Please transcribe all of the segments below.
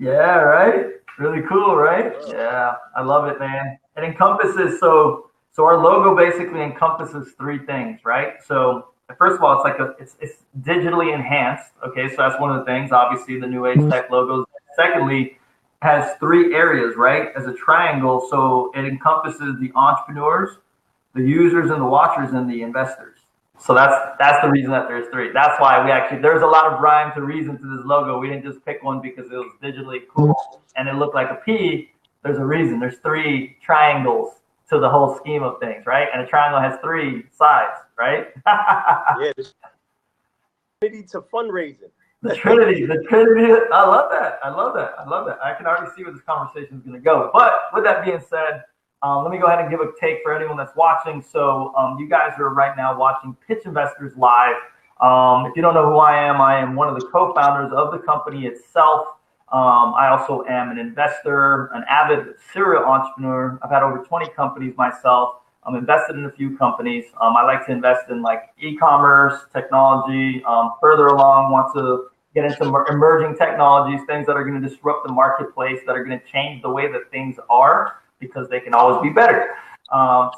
Yeah, right. Really cool, right? Yeah, I love it, man. It encompasses so our logo basically encompasses three things, right? So first of all, it's like it's digitally enhanced. Okay, so that's one of the things. Obviously, the new age tech logos. Secondly, has three areas, right? As a triangle, so it encompasses the entrepreneurs, the users, and the watchers, and the investors. So that's the reason that there's three. That's why we actually there's a lot of rhyme to reason to this logo. We didn't just pick one because it was digitally cool and it looked like a P. There's a reason. There's three triangles to the whole scheme of things, right? And a triangle has three sides, right? Yeah, the Trinity to fundraising. The Trinity. I love that. I love that. I love that. I can already see where this conversation is going to go. But with that being said, let me go ahead and give a take for anyone that's watching. So you guys are right now watching Pitch Investors Live. If you don't know who I am one of the co-founders of the company itself. I also am an investor, an avid serial entrepreneur. I've had over 20 companies myself. I'm invested in a few companies. I like to invest in like e-commerce, technology, further along, want to get into emerging technologies, things that are going to disrupt the marketplace, that are going to change the way that things are, because they can always be better.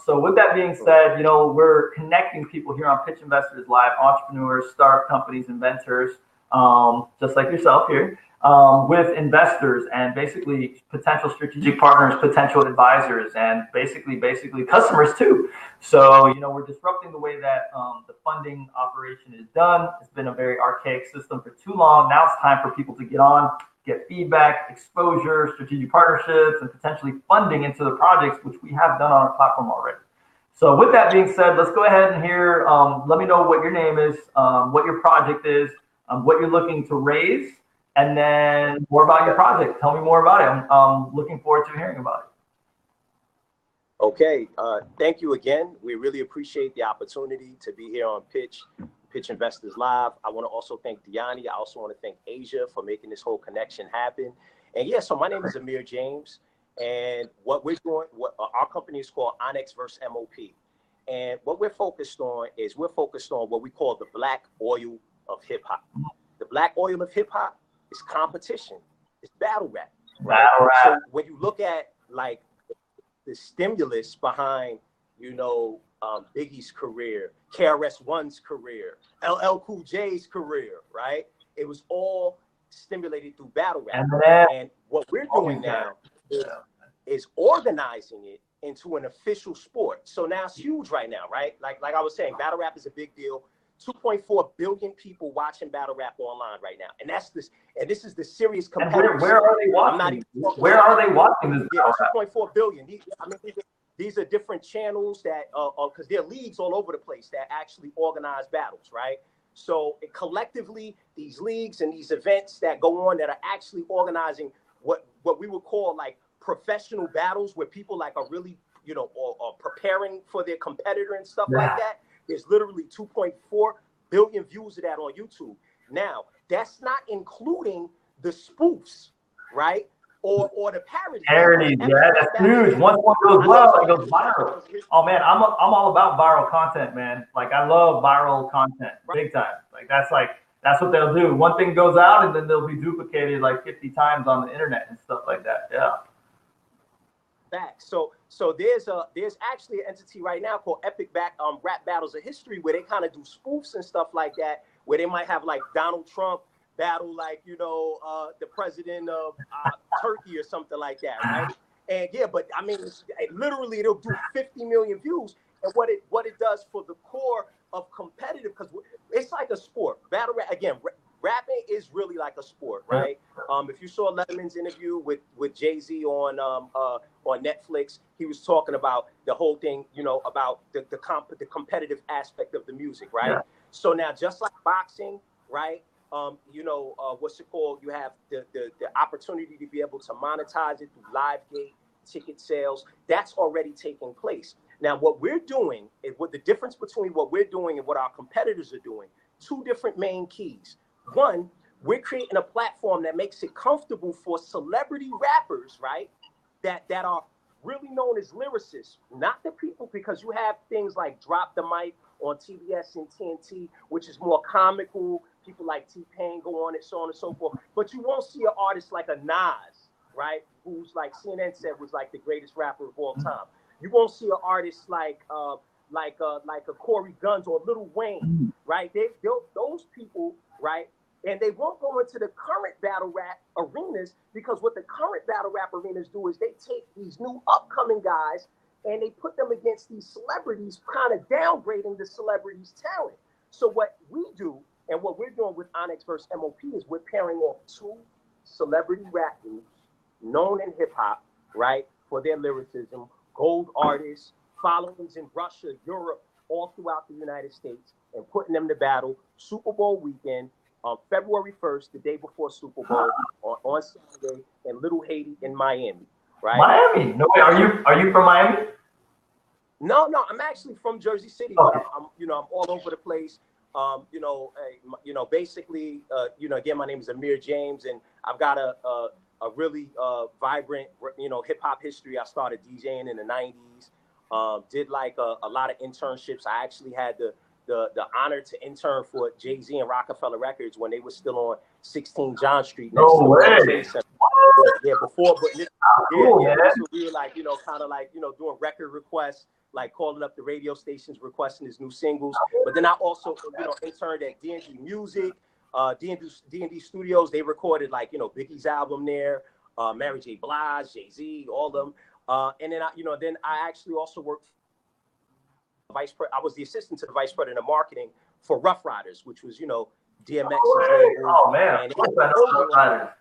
So with that being said, we're connecting people here on Pitch Investors Live, entrepreneurs, startup companies, inventors, just like yourself here, with investors and basically potential strategic partners, potential advisors, and basically customers too. So, we're disrupting the way that the funding operation is done. It's been a very archaic system for too long. Now it's time for people to get on, get feedback, exposure, strategic partnerships, and potentially funding into the projects, which we have done on our platform already. So with that being said, let's go ahead and hear, let me know what your name is, what your project is, what you're looking to raise, and then more about your project. Tell me more about it. I'm looking forward to hearing about it. Okay, thank you again. We really appreciate the opportunity to be here on Pitch Investors Live. I want to also thank Diani. I also want to thank Asia for making this whole connection happen. And yeah, so my name is Amir James, and what we're doing, our company is called OnyxVSMOP. And what we're focused on what we call the black oil of hip hop. The black oil of hip hop is competition. It's battle rap. Right? Battle rap. So when you look at like the stimulus behind, Biggie's career, KRS-One's career, LL Cool J's career, right? It was all stimulated through battle rap. And what we're doing now is organizing it into an official sport. So now it's huge right now, right? Like I was saying, battle rap is a big deal. 2.4 billion people watching battle rap online right now, and this is the serious competitive. Where are they watching? Where are they watching this? Yeah, 2.4 billion. These are different channels that, because there are leagues all over the place that actually organize battles, right? So collectively, these leagues and these events that go on that are actually organizing what we would call like professional battles, where people like are really, are preparing for their competitor and stuff like that. There's literally 2.4 billion views of that on YouTube. Now, that's not including the spoofs, right? Or the parodies. Parodies, yeah, that's huge. Once one goes well, it goes viral. Oh man, I'm all about viral content, man. Like I love viral content, big time. That's what they'll do. One thing goes out, and then they'll be duplicated like 50 times on the internet and stuff like that. Yeah. Back. So there's actually an entity right now called Epic Rap Battles of History, where they kind of do spoofs and stuff like that, where they might have like Donald Trump battle like the president of Turkey or something like that, right? And yeah, but I mean, literally it'll do 50 million views. And what it does for the core of competitive, because it's like a sport. Battle rap again. Rapping is really like a sport, right? If you saw Letterman's interview with Jay-Z on Netflix, he was talking about the whole thing, about the competitive aspect of the music, right? Yeah. So now, just like boxing, right? What's it called? You have the opportunity to be able to monetize it through live gate, ticket sales. That's already taking place. Now, what we're doing, what the difference between what we're doing and what our competitors are doing, two different main keys. One, we're creating a platform that makes it comfortable for celebrity rappers, right? That are really known as lyricists, not the people, because you have things like Drop the Mic on TBS and TNT, which is more comical, people like T-Pain go on it, so on and so forth. But you won't see an artist like a Nas, right? Who's like CNN said was like the greatest rapper of all time. You won't see an artist like a Corey Guns or Lil Wayne, right? Those people, right? And they won't go into the current battle rap arenas, because what the current battle rap arenas do is they take these new upcoming guys and they put them against these celebrities, kind of downgrading the celebrities' talent. So what we do, and what we're doing with OnyxVSMOP, is we're pairing off two celebrity rap groups known in hip hop, right, for their lyricism, gold artists, followings in Russia, Europe, all throughout the United States, and putting them to battle Super Bowl weekend on February 1st, the day before Super Bowl, on Saturday in Little Haiti in Miami, right? Miami? No way. Are you from Miami? No, I'm actually from Jersey City, but I'm all over the place. Basically, again, my name is Amir James, and I've got a really vibrant, hip hop history. I started DJing in the 90s, did like a lot of internships. I actually had the honor to intern for Jay-Z and Rockefeller Records when they were still on 16 John Street. No way. Yeah, before, but we were like, kind of like, doing record requests, like calling up the radio stations requesting his new singles. But then I also, interned at D&D Music, D&D Studios. They recorded like, Biggie's album there, Mary J. Blige, Jay-Z, all of them. And then I actually also worked I was the assistant to the vice president of marketing for Rough Riders, which was, DMX's label. Oh man,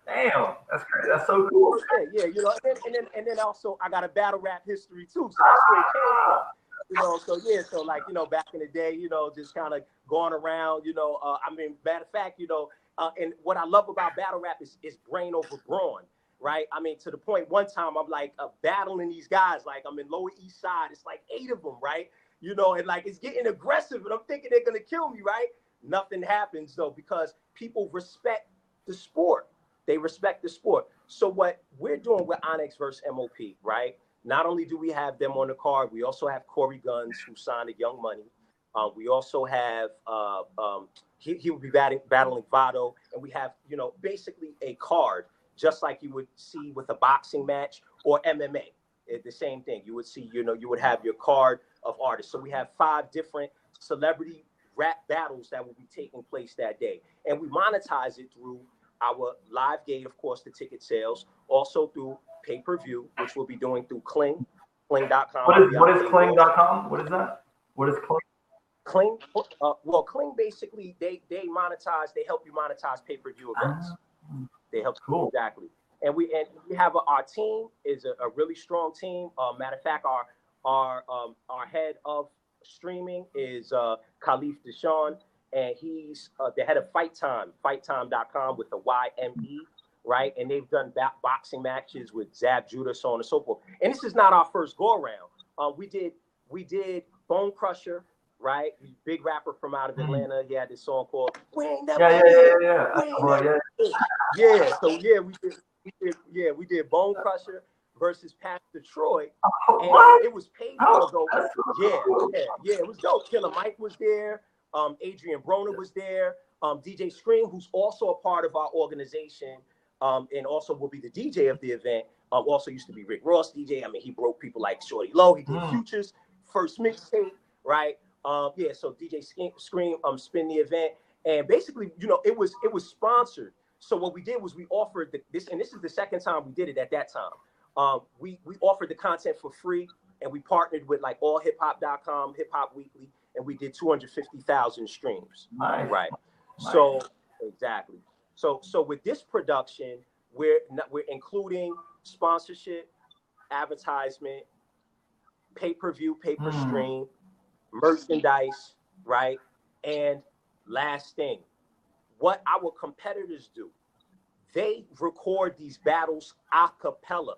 damn, that's great. That's so cool. Yeah, and then also I got a battle rap history too, so that's where it came from. So like, back in the day, just kind of going around, matter of fact, and what I love about battle rap is brain over brawn. Right. I mean, to the point one time I'm like battling these guys, like I'm in Lower East Side. It's like 8 of them. Right. And like it's getting aggressive and I'm thinking they're going to kill me. Right. Nothing happens, though, because people respect the sport. They respect the sport. So what we're doing with OnyxVSMOP, right? Not only do we have them on the card, we also have Corey Guns, who signed to Young Money. We also have he will be battling Vado, and we have basically a card just like you would see with a boxing match or MMA. It's the same thing. You would see, you would have your card of artists. So we have 5 different celebrity rap battles that will be taking place that day, and we monetize it through our live gate, of course, the ticket sales, also through pay-per-view, which we'll be doing through Kling, Kling.com. What is Kling.com? What is that? What is Kling? Kling, Kling basically they monetize. They help you monetize pay-per-view events. They help. Cool. Exactly. And we have our team is a really strong team. Matter of fact, our head of streaming is Khalif Deshaun, and he's the head of fighttime.com with the YME, right? And they've done boxing matches with Zab Judah, so on and so forth. And this is not our first go around. We did Bone Crusher, right? Big rapper from out of Atlanta. He had this song called "Wing That." We did Bone Crusher versus Pastor Troy, and it was paid for though. It was dope. Killer Mike was there. Adrian Broner was there. DJ Scream, who's also a part of our organization, and also will be the DJ of the event. Also used to be Rick Ross DJ. I mean, he broke people like Shorty Low. He did Future's first mixtape, right? So DJ Scream spin the event, and basically, it was sponsored. So what we did was we offered this, and this is the second time we did it at that time. We offered the content for free, and we partnered with like allhiphop.com, Hip Hop Weekly, and we did 250,000 streams. Nice. Right. Nice. So exactly. So with this production, we're including sponsorship, advertisement, pay-per-view, pay-per-stream, merchandise, right? And last thing, what our competitors do, they record these battles a cappella.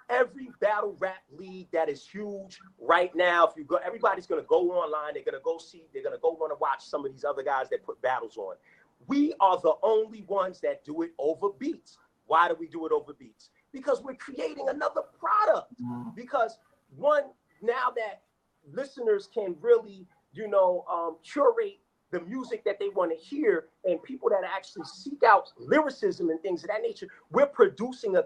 Every battle rap league that is huge right now, if you go, everybody's going to go online. They're going to go want to watch some of these other guys that put battles on. We are the only ones that do it over beats. Why do we do it over beats? Because we're creating another product. Because one, now that listeners can really, curate the music that they want to hear, and people that actually seek out lyricism and things of that nature, we're producing a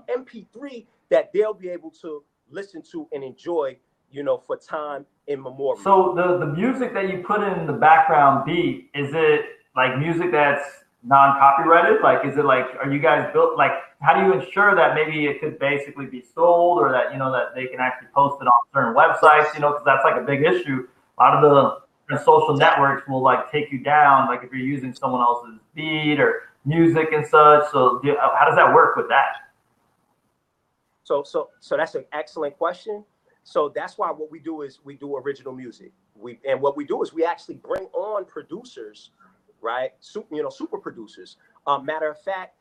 MP3 that they'll be able to listen to and enjoy, you know, for time immemorial. So the music that you put in the background beat, is it like music that's non-copyrighted? Like, is it like, are you guys built, like, how do you ensure that maybe it could basically be sold, or that, you know, that they can actually post it on certain websites, you know, because that's like a big issue. A lot of the social networks will like take you down, like if you're using someone else's beat or music and such. So how does that work with that? So that's an excellent question. So that's why what we do is we do original music. What we do is we actually bring on producers, right? Super producers. Matter of fact,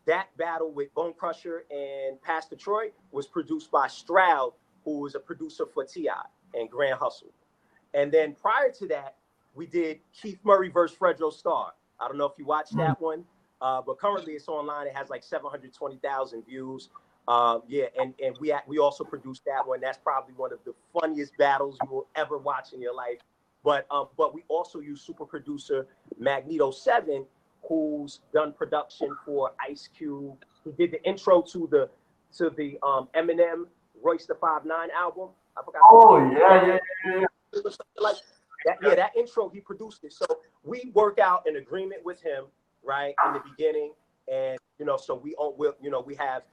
that battle with Bone Crusher and Pastor Troy was produced by Stroud, who was a producer for T.I. and Grand Hustle. And then prior to that, we did Keith Murray versus Fredro Starr. I don't know if you watched that one, but currently it's online. It has like 720,000 views. And we also produced that one. That's probably one of the funniest battles you will ever watch in your life. But we also use super producer Magneto 7, who's done production for Ice Cube. He did the intro to the Eminem Royce the 5'9" album. I forgot. Oh yeah. Like that, yeah, that intro he produced it. So we work out an agreement with him right in the beginning, and so we have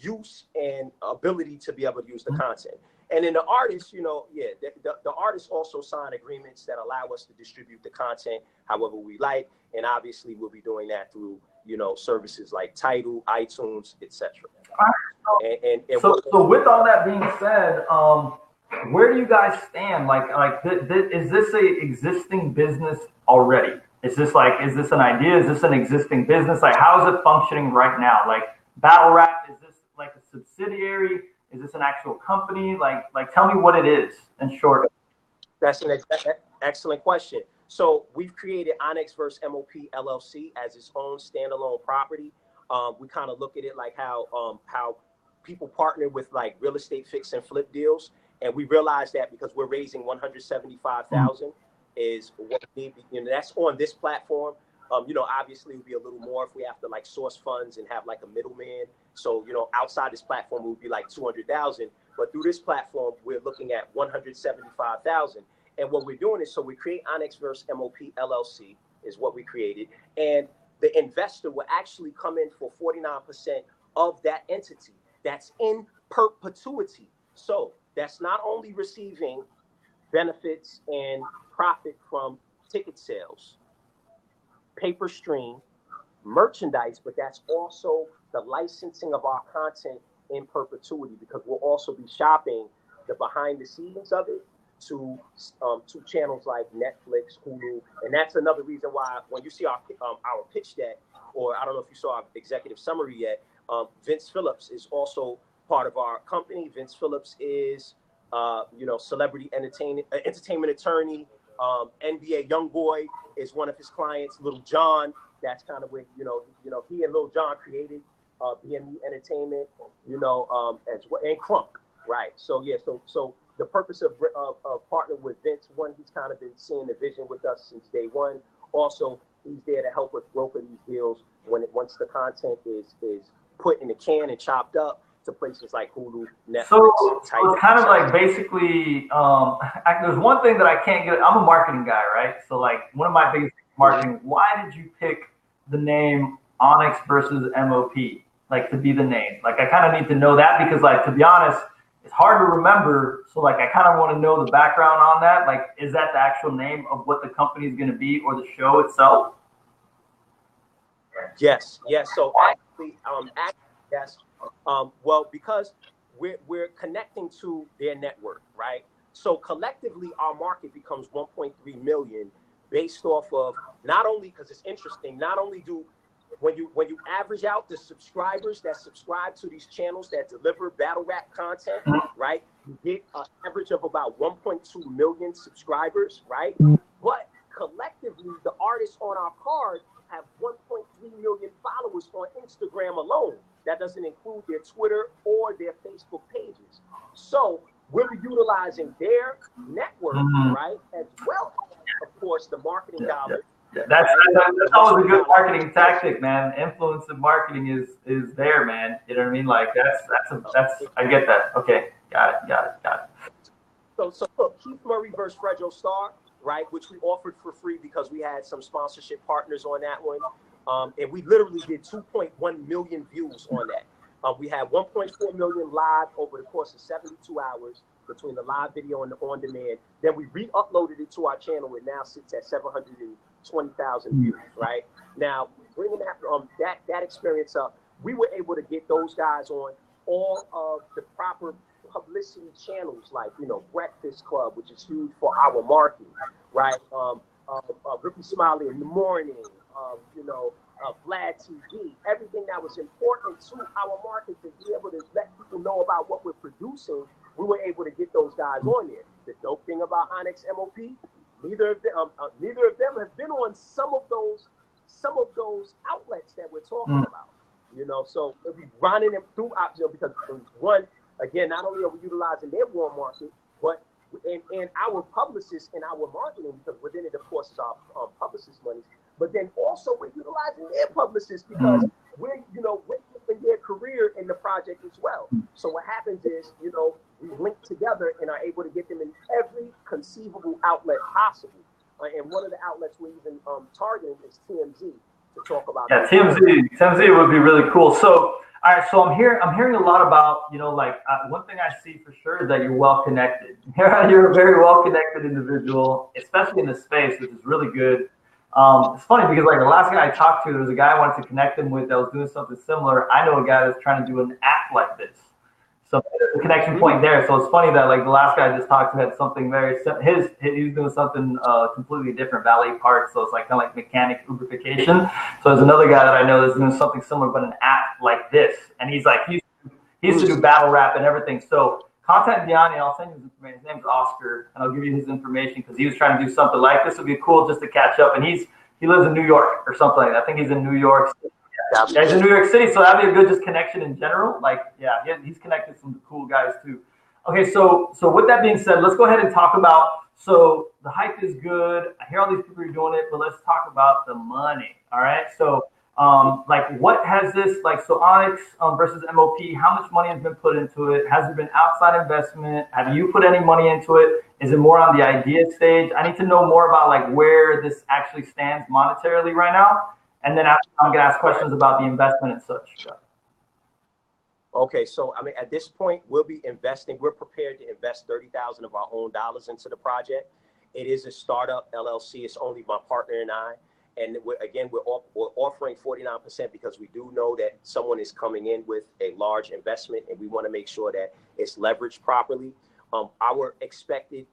use and ability to be able to use the content. And then the artists, the artists also sign agreements that allow us to distribute the content however we like. And obviously we'll be doing that through, services like Tidal, iTunes, etc. So with all that being said, where do you guys stand? Is this a existing business already? Is this an idea? Is this an existing business? Like, how is it functioning right now? Like, Battle Rap, is this like a subsidiary? Is this an actual company? Like, tell me what it is in short. That's an excellent question. So we've created OnyxVSMOP LLC as its own standalone property. We kind of look at it like how people partner with like real estate fix and flip deals, and we realize that because we're raising $175,000 is what we need. That's on this platform. Obviously it would be a little more if we have to like source funds and have like a middleman. So, outside this platform it would be like 200,000, but through this platform, we're looking at 175,000. And what we're doing is, so we create OnyxVSMOP LLC is what we created. And the investor will actually come in for 49% of that entity. That's in perpetuity. So that's not only receiving benefits and profit from ticket sales, paper stream, merchandise, but that's also the licensing of our content in perpetuity, because we'll also be shopping the behind the scenes of it to channels like Netflix, Hulu. And that's another reason why when you see our pitch deck, or I don't know if you saw our executive summary yet, Vince Phillips is also part of our company. Vince Phillips is celebrity entertainment attorney. NBA YoungBoy is one of his clients. Little John, that's kind of where he and Little John created BME Entertainment, as well, and Crunk, right? So yeah, so the purpose of partnering with Vince, one, he's kind of been seeing the vision with us since day one. Also, he's there to help us broker these deals once the content is put in the can and chopped up to places like Hulu, Netflix. So it's kind of like basically, there's one thing that I can't get. I'm a marketing guy, right? So like one of my biggest marketing. Why did you pick the name OnyxVSMOP, like to be the name? Like I kind of need to know that, because like, to be honest, it's hard to remember. So like, I kind of want to know the background on that. Like, is that the actual name of what the company is going to be, or the show itself? Yes. So actually, yes. Well, because we're connecting to their network, right? So collectively, our market becomes 1.3 million, based off of not only, because it's interesting, not only do when you average out the subscribers that subscribe to these channels that deliver battle rap content, right? You get an average of about 1.2 million subscribers, right? But collectively, the artists on our card have 1.3 million followers on Instagram alone. That doesn't include their Twitter or their Facebook pages. So we're utilizing their network, right, as well as of course, the marketing dollar. Yeah. That's always a good marketing tactic, man. Influence of marketing is there, man. You know what I mean? Like that's I get that. Okay, got it. So look, Keith Murray versus Fredro Starr, right? Which we offered for free because we had some sponsorship partners on that one, and we literally did 2.1 million views on that. We had 1.4 million live over the course of 72 hours between the live video and the on-demand. Then we re-uploaded it to our channel. It now sits at 720,000 views, right? Now, bringing that experience up, we were able to get those guys on all of the proper publicity channels, like, Breakfast Club, which is huge for our marketing, right? Ricky Smiley in the morning, Vlad TV, everything that was important to our market to be able to let people know about what we're producing, we were able to get those guys on there. The dope thing about OnyxMOP, neither of them have been on some of those outlets that we're talking about. So we'll be running them through because one, again, not only are we utilizing their warm market, but and our publicists and our marketing, because within it, of course, is our publicist money. But then also we're utilizing their publicists because we're helping their career in the project as well. So what happens is, we link together and are able to get them in every conceivable outlet possible. And one of the outlets we're even targeting is TMZ to talk about. Yeah, TMZ would be really cool. So, all right, so I'm hearing a lot about, one thing I see for sure is that you're well connected. You're a very well connected individual, especially in this space, which is really good. It's funny because the last guy I talked to, there was a guy I wanted to connect him with that was doing something similar. I know a guy that's trying to do an app like this. So there's a connection point there. So it's funny that the last guy I just talked to had something he was doing something completely different, valet parts. So it's kind of like mechanic lubrication. So there's another guy that I know that's doing something similar, but an app like this. And he's he used to do battle rap and everything. So contact Gianni. I'll send you his information. His name's Oscar, and I'll give you his information because he was trying to do something like this. Would be cool just to catch up. And he lives in New York or something like that. I think he's in New York. Yeah, he's in New York City, so that'd be a good just connection in general. He's connected with some cool guys too. Okay, so with that being said, let's go ahead and talk about. So the hype is good. I hear all these people are doing it, but let's talk about the money. All right, so what has this so Onyx versus MOP? How much money has been put into it? Has there been outside investment? Have you put any money into it? Is it more on the idea stage? I need to know more about where this actually stands monetarily right now. And then after, I'm going to ask questions about the investment and such. Okay, so at this point, we'll be investing. We're prepared to invest $30,000 of our own dollars into the project. It is a startup LLC. It's only my partner and I. And we're offering 49% because we do know that someone is coming in with a large investment, and we want to make sure that it's leveraged properly. Our expected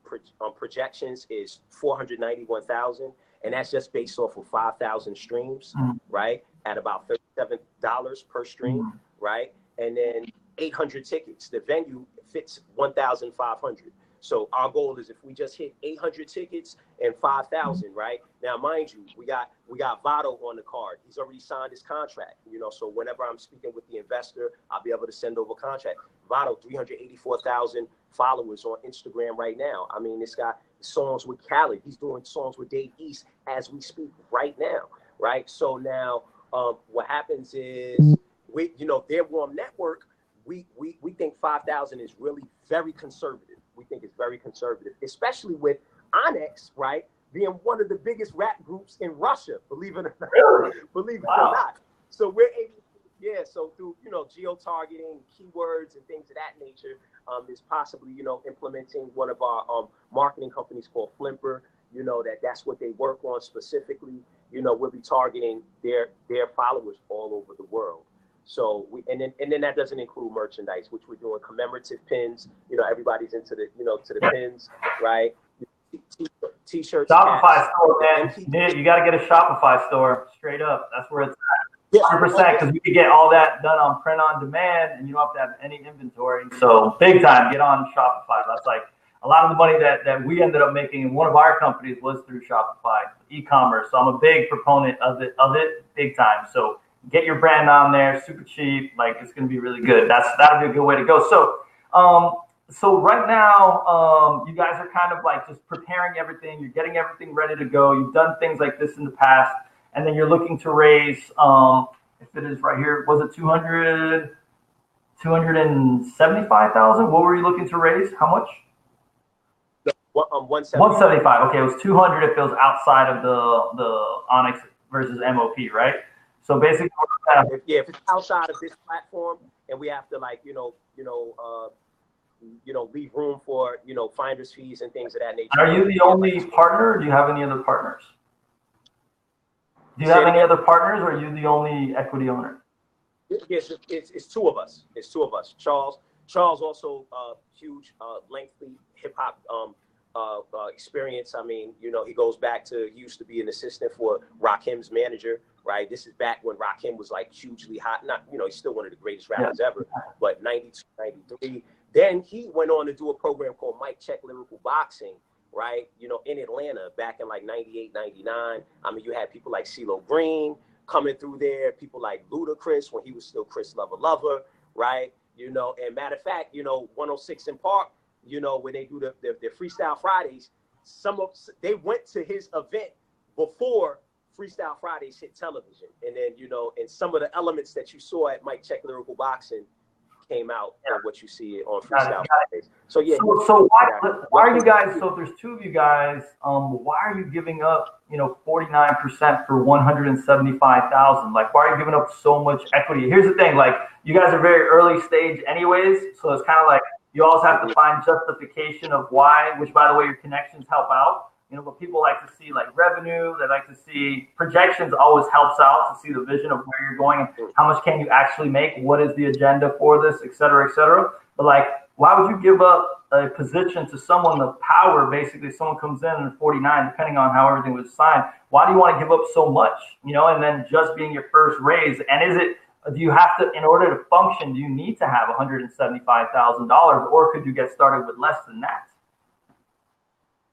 projections is 491,000. And that's just based off of 5,000 streams, right? At about $37 per stream, right? And then 800 tickets. The venue fits 1,500. So our goal is if we just hit 800 tickets and 5,000, right? Now, mind you, we got Vado on the card. He's already signed his contract, so whenever I'm speaking with the investor, I'll be able to send over contract. Vado, 384,000 followers on Instagram right now. This guy, songs with Khaled. He's doing songs with Dave East as we speak right now, right? So now what happens is, their warm network, we think 5,000 is really very conservative. We think it's very conservative, especially with Onyx, right, being one of the biggest rap groups in Russia, believe it or not. So we're able, so through, geo-targeting, keywords and things of that nature, is possibly, implementing one of our marketing companies called Flimper, that's what they work on specifically. We'll be targeting their followers all over the world. So and then that doesn't include merchandise, which we're doing commemorative pins. Everybody's into the to the pins, right? T-shirts. Shopify store, man. You got to get a Shopify store straight up. That's where it's at. 100%, because we could get all that done on print on demand, and you don't have to have any inventory. So big time, get on Shopify. That's a lot of the money that we ended up making in one of our companies was through Shopify e-commerce. So I'm a big proponent of it big time. So get your brand on there, super cheap. It's going to be really good. That'll be a good way to go. So So right now, you guys are kind of like just preparing everything. You're getting everything ready to go. You've done things like this in the past, and then you're looking to raise. If it is right here, was it 275,000? What were you looking to raise? How much? 175. Okay, it was 200 if it was outside of the Onyx versus MOP, right? So basically, if it's outside of this platform, and we have to like leave room for finder's fees and things of that nature. Are you the only partner, or do you have any other partners? Do you have any other partners, or are you the only equity owner? Yes, it's two of us. It's two of us. Charles also huge, lengthy hip hop experience. I mean, he goes back to, he used to be an assistant for Rakim's manager, right? This is back when Rakim was like hugely hot. Not, he's still one of the greatest rappers ever, but 92, 93. Then he went on to do a program called Mic Check Lyrical Boxing, right? In Atlanta back in like 98, 99. I mean, you had people like CeeLo Green coming through there, people like Ludacris when he was still Chris Lover, right? And matter of fact, 106 in Park, when they do their Freestyle Fridays, they went to his event before Freestyle Fridays hit television. And then, and some of the elements that you saw at Mic Check Lyrical Boxing came out of what you see on Freestyle Fridays. So yeah. So why are you guys, so if there's two of you guys, why are you giving up, 49% for 175,000? Like, why are you giving up so much equity? Here's the thing, like, you guys are very early stage anyways, so it's kind of like you always have to find justification of why, which by the way, your connections help out. But people like to see like revenue, they like to see projections, always helps out to see the vision of where you're going and how much can you actually make, what is the agenda for this, et cetera, et cetera. But like, why would you give up a position to someone, the power, basically someone comes in at 49, depending on how everything was signed. Why do you want to give up so much, and then just being your first raise? And do you have to, in order to function, do you need to have $175,000, or could you get started with less than that?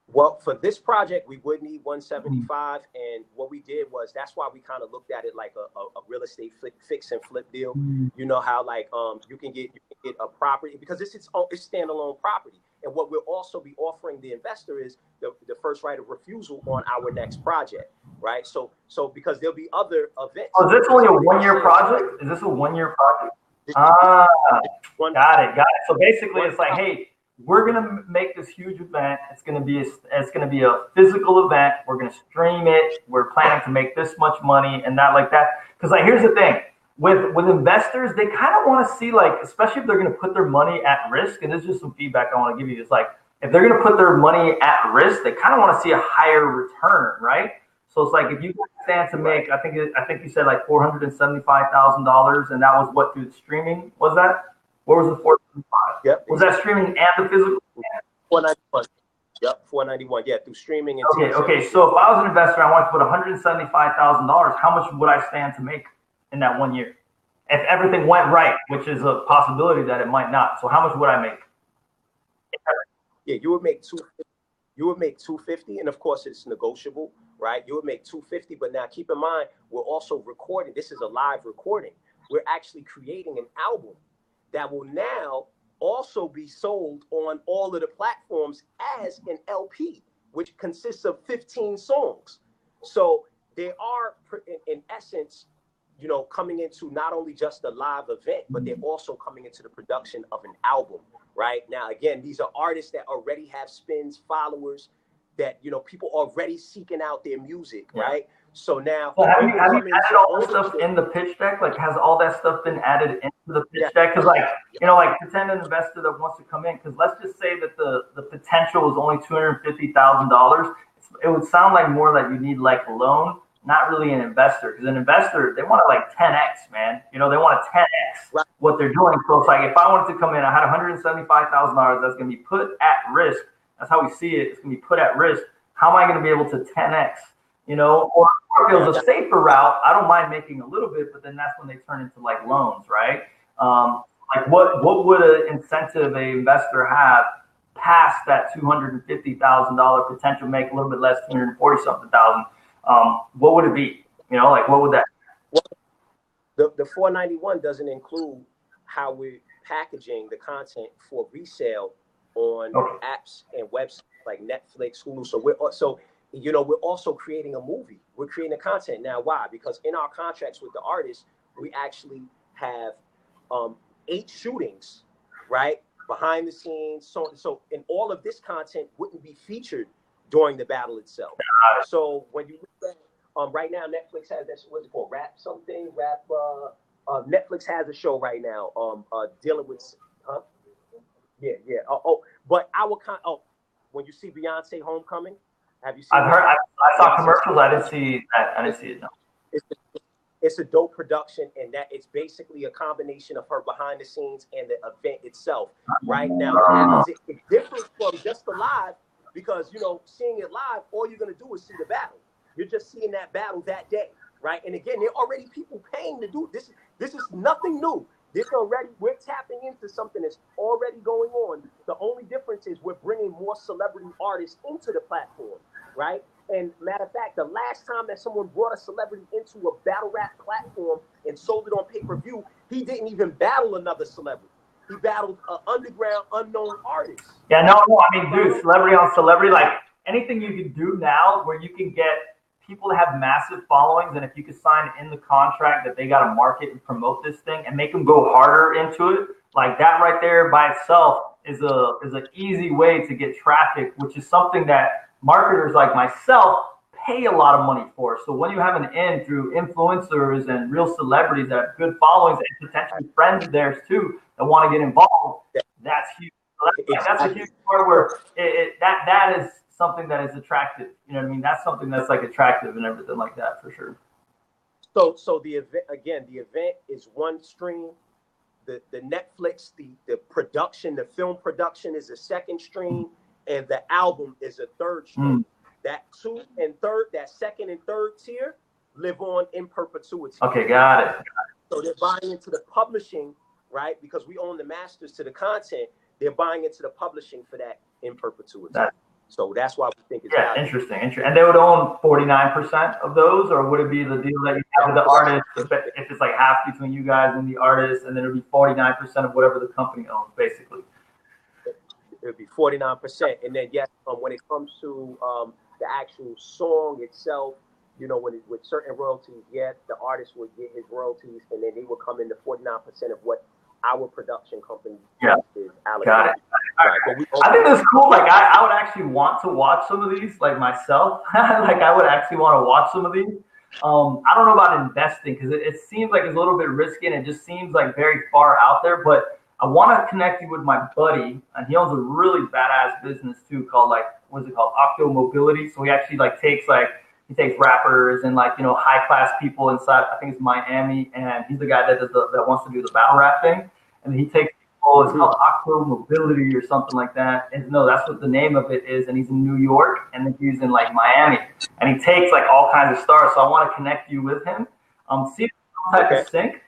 Well, for this project, we would need 175, and what we did was, that's why we kind of looked at it like a real estate fix and flip deal. You know how like you can get a property because it's standalone property, and what we'll also be offering the investor is the first right of refusal on our next project, right? So because there'll be other events. Oh, is this only a 1-year project? Is this a 1-year project? Got it. So basically, it's like, hey, we're gonna make this huge event. It's gonna be a physical event. We're gonna stream it. We're planning to make this much money and not like that. Because like, here's the thing with investors, they kind of want to see, like, especially if they're gonna put their money at risk. And this is just some feedback I want to give you. It's like, if they're gonna put their money at risk, they kind of want to see a higher return, right? So it's like, if you stand to make, I think you said like $475,000, and that was what, through streaming? Was that? What was the 475? Yep. Was that streaming and the physical? 491. Yep, 491. Yeah, through streaming and Okay. So if I was an investor, I wanted to put $175,000. How much would I stand to make in that 1 year? If everything went right, which is a possibility that it might not. So how much would I make? Yeah, you would make 250. You would make 250, and of course it's negotiable, right? You would make 250, but now keep in mind, we're also recording. This is a live recording. We're actually creating an album that will now also be sold on all of the platforms as an LP, which consists of 15 songs. So they are, in essence, coming into not only just a live event, but they're also coming into the production of an album, right? Now, again, these are artists that already have spins, followers, that, people already seeking out their music, right? So now, have you added all this stuff in the pitch deck? Like, has all that stuff been added into the pitch deck? Because, like, pretend an investor that wants to come in. Because let's just say that the potential is only $250,000. It would sound like more that you need like a loan, not really an investor. Because an investor, they want to like 10x, man. They want to 10x what they're doing. So it's like, if I wanted to come in, I had $175,000 that's going to be put at risk. That's how we see it. It's going to be put at risk. How am I going to be able to 10x? Or if it was a safer route, I don't mind making a little bit, but then that's when they turn into like loans, right? Like what would an incentive a investor have past that $250,000 potential, make a little bit less, 240 something thousand? What would it be? Like, what would that? Well, the 491 doesn't include how we're packaging the content for resale on apps and websites like Netflix, Hulu. So we're also creating a movie. We're creating the content now. Why? Because in our contracts with the artists, we actually have 8 shootings, right, behind the scenes. So and all of this content wouldn't be featured during the battle itself. So when you look at right now, Netflix has that, what's it called? Netflix has a show right now dealing with, yeah. But when you see Beyonce Homecoming, have you seen? I've heard. I saw commercials. I didn't see that. I didn't see it. No. It's a dope production, and that it's basically a combination of her behind the scenes and the event itself. Right now, what happens, it differs from just the live, because seeing it live, all you're gonna do is see the battle. You're just seeing that battle that day, right? And again, there are already people paying to do this. This is nothing new. We're tapping into something that's already going on. The only difference is we're bringing more celebrity artists into the platform, right? And matter of fact, the last time that someone brought a celebrity into a battle rap platform and sold it on pay-per-view, he didn't even battle another celebrity. He battled an underground, unknown artist. Yeah, no, I mean, dude, celebrity on celebrity, like anything you can do now where you can get people to have massive followings, and if you could sign in the contract that they got to market and promote this thing and make them go harder into it, like that right there by itself is an easy way to get traffic, which is something that marketers like myself pay a lot of money for. So when you have an in through influencers and real celebrities that have good followings and potentially friends of theirs too that want to get involved, that's huge. So that's a huge part where that is something that is attractive. You know what I mean? That's something that's like attractive and everything like that for sure. So the event is one stream. The Netflix, the production, the film production is a second stream, and the album is a third stream. That second and third tier live on in perpetuity. Okay, got it. So they're buying into the publishing, right? Because we own the masters to the content. They're buying into the publishing for that in perpetuity. So that's why we think it's valuable. Interesting. And they would own 49% of those, or would it be the deal that you have with the artist? If it's like half between you guys and the artist, and then it would be 49% of whatever the company owns, basically. It would be 49%, and then when it comes to the actual song itself, with certain royalties, the artist would get his royalties, and then they would come into 49% of what our production company is allocated. Got it. Right. I think that's cool. Like I would actually want to watch some of these, like myself. Like I would actually want to watch some of these. I don't know about investing because it seems like it's a little bit risky and it just seems like very far out there. But I want to connect you with my buddy, and he owns a really badass business too called Octo Mobility. So he actually takes rappers and high class people inside. I think it's Miami, and he's the guy that wants to do the battle rap thing. And he takes people. It's called Octo Mobility or something like that. And no, that's what the name of it is. And he's in New York, and then he's in Miami, and he takes all kinds of stars. So I want to connect you with him. See if some type of sync.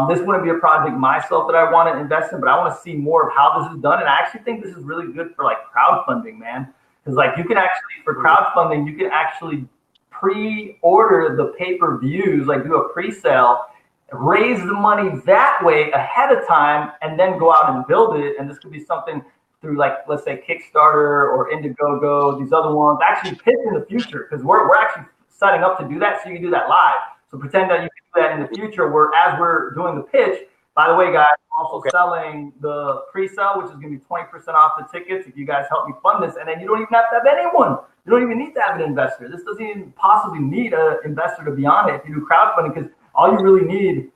This wouldn't be a project myself that I want to invest in, but I want to see more of how this is done. And I actually think this is really good for crowdfunding, man. Because you can actually, for crowdfunding, you can actually pre-order the pay-per-views, do a pre-sale, raise the money that way ahead of time, and then go out and build it. And this could be something through let's say Kickstarter or Indiegogo, these other ones, actually pitch in the future, because we're actually setting up to do that, so you can do that live. So pretend that you can do that in the future, as we're doing the pitch. By the way, guys, I'm also selling the pre-sale, which is going to be 20% off the tickets if you guys help me fund this. And then you don't even have to have anyone. You don't even need to have an investor. This doesn't even possibly need an investor to be on it if you do crowdfunding, because all you really need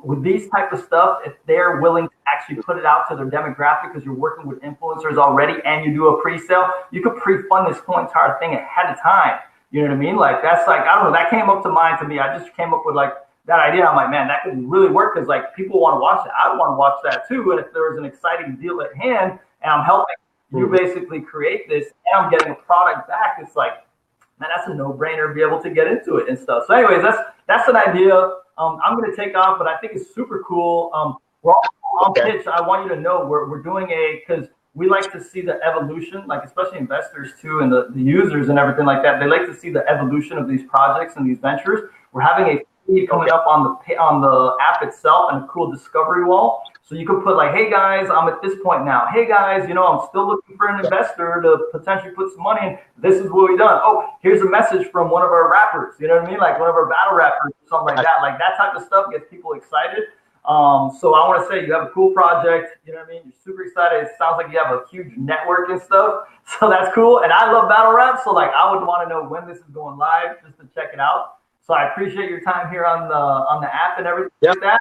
with these type of stuff, if they're willing to actually put it out to their demographic, because you're working with influencers already and you do a pre-sale, you could pre-fund this whole entire thing ahead of time. You know what I mean? That's I don't know, that came up to mind to me. I just came up with that idea. I'm like, man, that could really work, because people want to watch it. I want to watch that too. And if there was an exciting deal at hand and I'm helping you basically create this and I'm getting a product back, it's man, that's a no-brainer to be able to get into it and stuff. So anyways, that's an idea. I'm going to take off, but I think it's super cool. We're all on pitch. I want you to know we're doing because we like to see the evolution, especially investors too, and the users and everything like that. They like to see the evolution of these projects and these ventures. We're having a feed coming up on the app itself and a cool discovery wall. So you could put like, hey guys, I'm at this point now. Hey guys, you know, I'm still looking for an investor to potentially put some money in. This is what we've done. Oh, here's a message from one of our rappers. You know what I mean? Like one of our battle rappers or something like that. Like that type of stuff gets people excited. So I want to say you have a cool project. You know what I mean? You're super excited. It sounds like you have a huge network and stuff. So that's cool. And I love battle rap. So like I would want to know when this is going live just to check it out. So I appreciate your time here on the app and everything like that.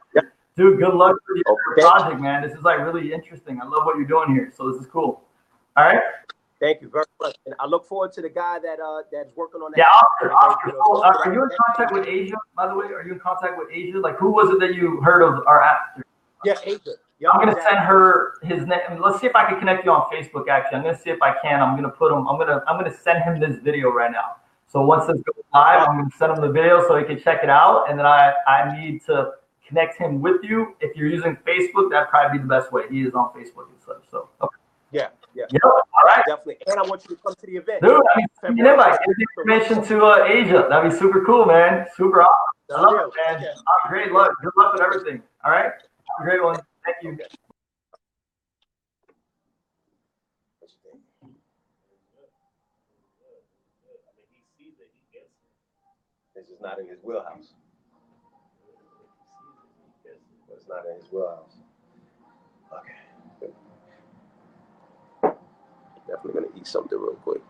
Dude, good luck for your project, man. This is like really interesting. I love what you're doing here. So this is cool. All right. Thank you very much. And I look forward to the guy that's working on that. Yeah, Oscar. Are you in contact with Asia, by the way? Are you in contact with Asia? Like, who was it that you heard of our app? Yeah, Asia. I'm gonna send her his name. Let's see if I can connect you on Facebook. Actually, I'm gonna see if I can. I'm gonna send him this video right now. So once this goes live, I'm gonna send him the video so he can check it out. And then I need to connect him with you. If you're using Facebook, that'd probably be the best way. He is on Facebook and such. So okay. Yeah. Yep. All right. Definitely. And I want you to come to the event. Dude, I mean, invite. Give the information to Asia. That'd be super cool, man. Super awesome. I love it, man. Great luck. Good luck with everything. All right. Have a great one. Thank you. This is not in his wheelhouse. It's not in his wheelhouse. Okay. Definitely gonna eat something real quick.